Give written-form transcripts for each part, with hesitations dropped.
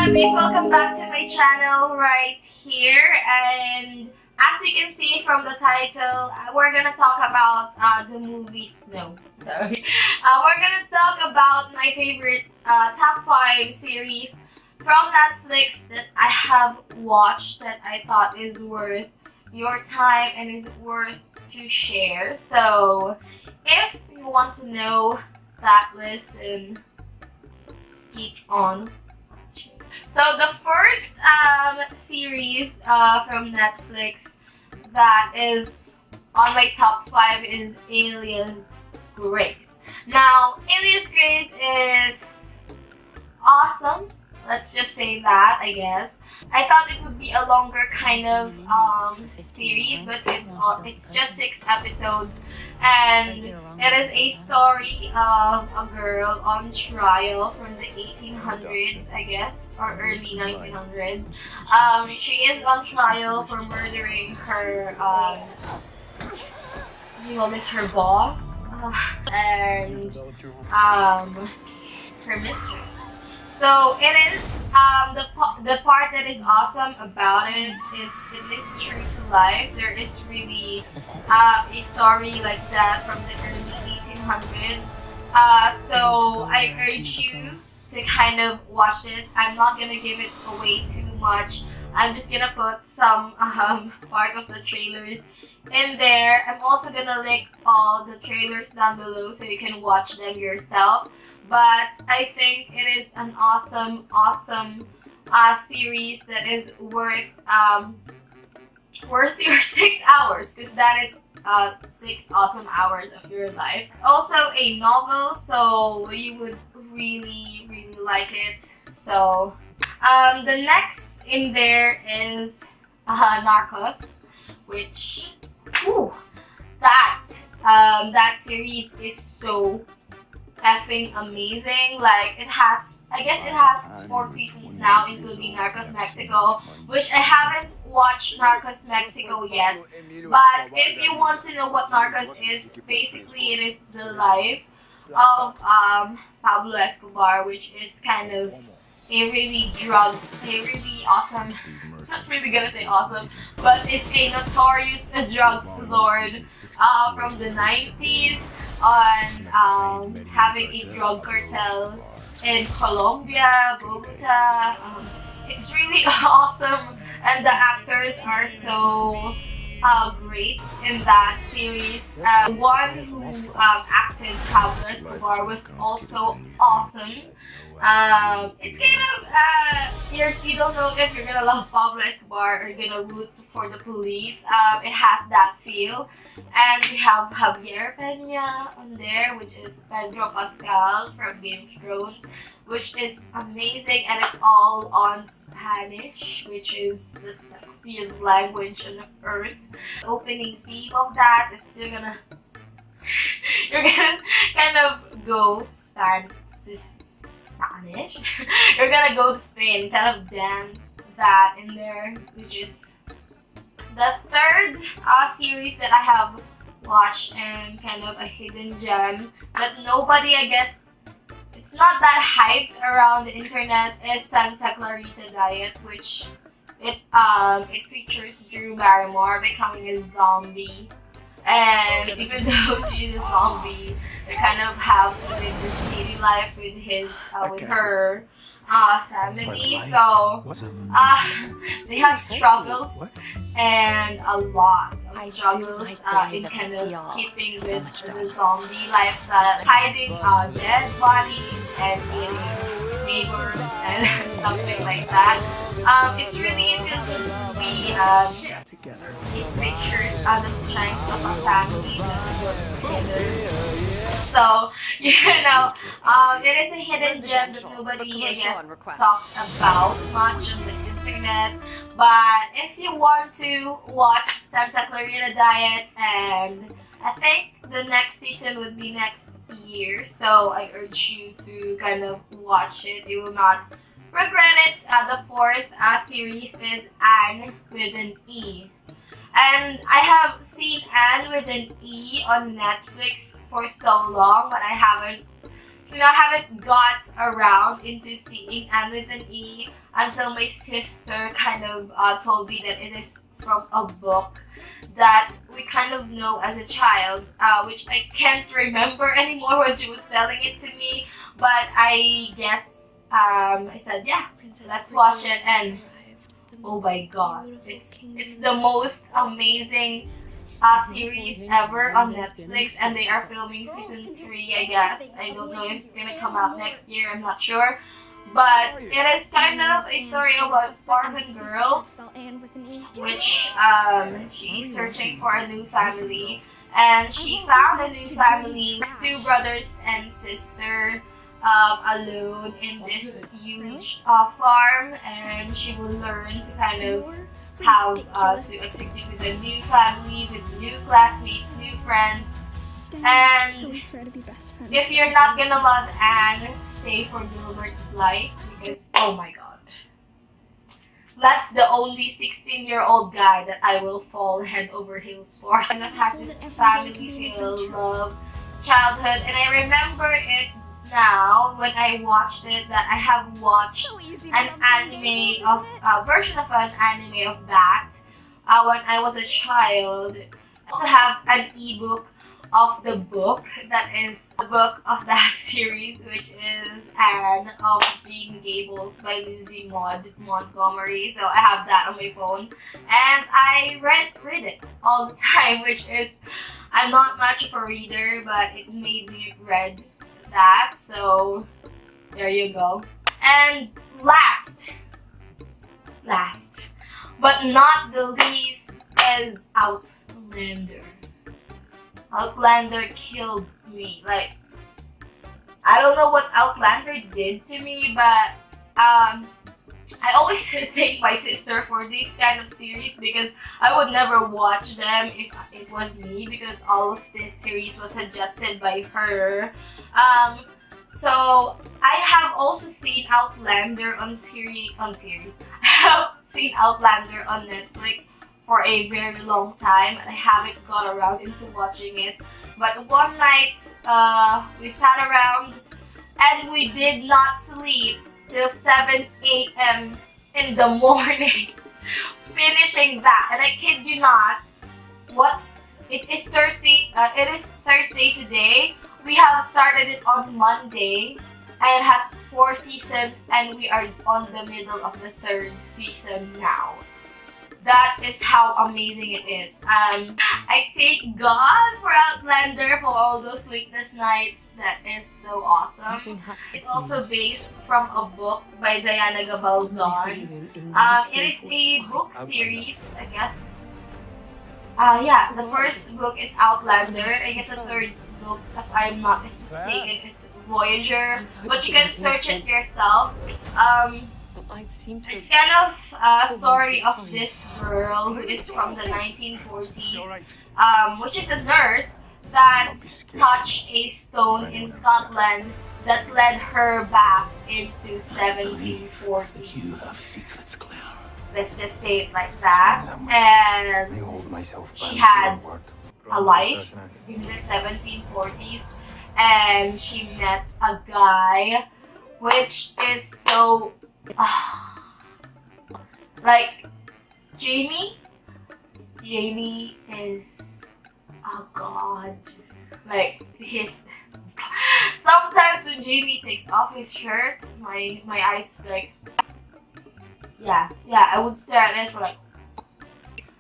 Babbies, welcome back to my channel right here, and as you can see from the title, we're gonna talk about the movies. No, sorry. We're gonna talk about my favorite top 5 series from Netflix that I have watched that I thought is worth your time and is worth to share. So if you want to know that list, then keep on. So the first series from Netflix that is on my top 5 is Alias Grace. Now, Alias Grace is awesome. Let's just say that, I guess. I thought it would be a longer kind of series, but it's just 6 episodes, and it is a story of a girl on trial from the 1800s, I guess, or early 1900s. She is on trial for murdering her, her boss, and her mistress. So it is the part that is awesome about it is true to life. There is really a story like that from the early 1800s. So I urge you to kind of watch this. I'm not gonna give it away too much. I'm just gonna put some part of the trailers in there. I'm also gonna link all the trailers down below so you can watch them yourself. But I think it is an awesome series that is worth your 6 hours, because that is 6 awesome hours of your life. It's also a novel, so you would really like it. So the next in there is Narcos, which that series is so effing amazing. Like, I guess it has 4 seasons now, including Narcos Mexico, which I haven't watched Narcos Mexico yet. But if you want to know what Narcos is, basically it is the life of Pablo Escobar, which is kind of a really awesome, not really gonna say awesome, but it's a notorious drug lord from the 90s on having a drug cartel in Colombia, Bogota. It's really awesome, and the actors are so great in that series. One who acted Pablo Escobar was also awesome. It's kind of you don't know if you're gonna love Pablo Escobar or you're gonna root for the police. It has that feel. And we have Javier Peña on there, which is Pedro Pascal from Game of Thrones, which is amazing, and it's all on Spanish, which is the sexiest language on earth. The opening theme of that is you're gonna kind of go to Spanish. You're gonna go to Spain, kind of dance that in there, which is the third series that I have watched, and kind of a hidden gem that nobody, I guess, it's not that hyped around the internet, is Santa Clarita Diet, which it features Drew Barrymore becoming a zombie. And even though she's a zombie, they kind of have to live this city life with her family. So they have struggles, and a lot of struggles in kind of keeping with the zombie lifestyle, hiding dead bodies and eating neighbors and something like that. It's really a good movie. It features the strength of a family that works together. So, it is a hidden gem that nobody, I guess, talks about much on the internet. But if you want to watch Santa Clarita Diet, and I think the next season would be next year, so I urge you to kind of watch it. You will not regret it. The fourth series is Anne with an E. And I have seen Anne with an E on Netflix for so long, but I haven't I haven't got around into seeing Anne with an E until my sister kind of told me that it is from a book that we kind of know as a child, which I can't remember anymore when she was telling it to me, but I guess I said, yeah, let's watch it, and oh my god, it's the most amazing series ever on Netflix, and they are filming season 3, I guess. I don't know if it's gonna come out next year, I'm not sure. But it is kind of a story about orphan girl, which she's searching for a new family, and she found a new family, 2 brothers and sister, alone in this huge farm, and she will learn to kind of how to execute with a new family, with new classmates, new friends. And if you're not gonna love Anne, stay for Gilbert's Life, because oh my god, that's the only 16-year-old guy that I will fall head over heels for. And it has this family feel, love, childhood, and I remember it now when I watched it that I have watched an anime of version of an anime of that when I was a child. I also have an ebook of the book that is the book of that series, which is Anne of Green Gables by Lucy Maud Montgomery. So I have that on my phone, and I read it all the time, which is, I'm not much of a reader, but it made me read that, so there you go. And last but not the least is Outlander. Outlander killed me. Like, I don't know what Outlander did to me, but I always take my sister for these kind of series because I would never watch them if it was me, because all of this series was suggested by her. So I have also seen Outlander on series. I have seen Outlander on Netflix for a very long time, and I haven't got around into watching it. But one night, we sat around and we did not sleep till 7 a.m. in the morning finishing that. And I kid you not, it is Thursday today. We have started it on Monday, and it has 4 seasons, and we are on the middle of the 3rd season now. That is how amazing it is. I thank God for Outlander for all those sleepless nights. That is so awesome. It's also based from a book by Diana Gabaldon. It is a book series, I guess. Yeah, the first book is Outlander. I guess the 3rd book, if I'm not mistaken, is Voyager. But you can search it yourself. It's kind of a story of this girl who is from the 1940s, which is a nurse that touched a stone in Scotland that led her back into 1740s. You have secrets, Claire. Let's just say it like that. And she had a life in the 1740s, and she met a guy which is so like Jamie is a god. Like, sometimes when Jamie takes off his shirt, my eyes is like, yeah, I would stare at it for like,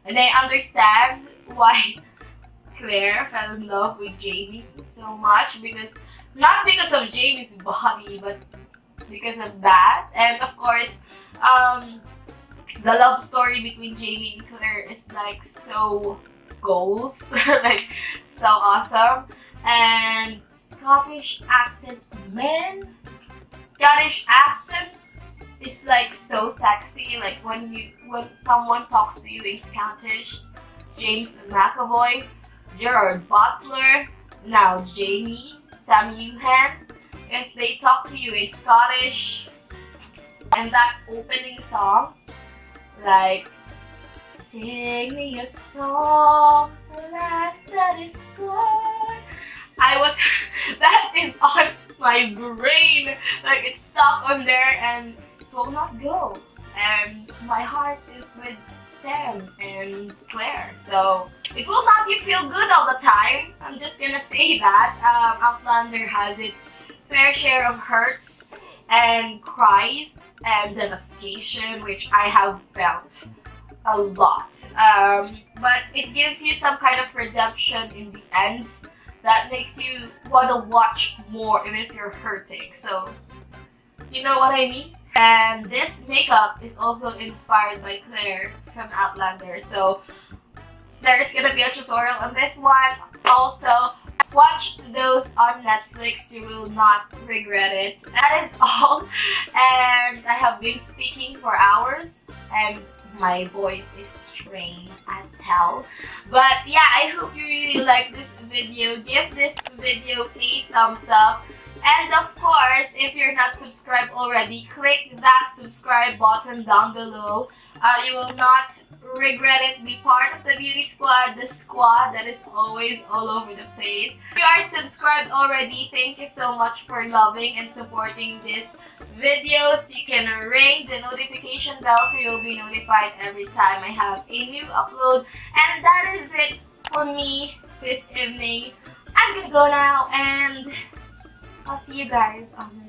and I understand why Claire fell in love with Jamie so much, because not because of Jamie's body, but because of that. And of course, the love story between Jamie and Claire is like so goals, like so awesome. And Scottish accent, man, Scottish accent is like so sexy. Like when someone talks to you in Scottish, James McAvoy, Gerard Butler, now Jamie, Sam Ewan, if they talk to you in Scottish, and that opening song, like, sing me a song, the last that is gone. That is on my brain, like it's stuck on there and it will not go. And my heart is with Sam and Claire, so it will not you feel good all the time. I'm just gonna say that. Outlander has its fair share of hurts and cries and devastation, which I have felt a lot. But it gives you some kind of redemption in the end that makes you want to watch more even if you're hurting. So, you know what I mean? And this makeup is also inspired by Claire from Outlander. So, there's gonna be a tutorial on this one. Also, watch those on Netflix. You will not regret it. That is all. And I have been speaking for hours and my voice is strained as hell. But yeah, I hope you really like this video. Give this video a thumbs up. And of course, if you're not subscribed already, click that subscribe button down below. You will not regret it. Be part of the beauty squad, the squad that is always all over the place. If you are subscribed already, thank you so much for loving and supporting this videos. You can ring the notification bell so you'll be notified every time I have a new upload. And that is it for me this evening. I'm gonna go now and I'll see you guys on the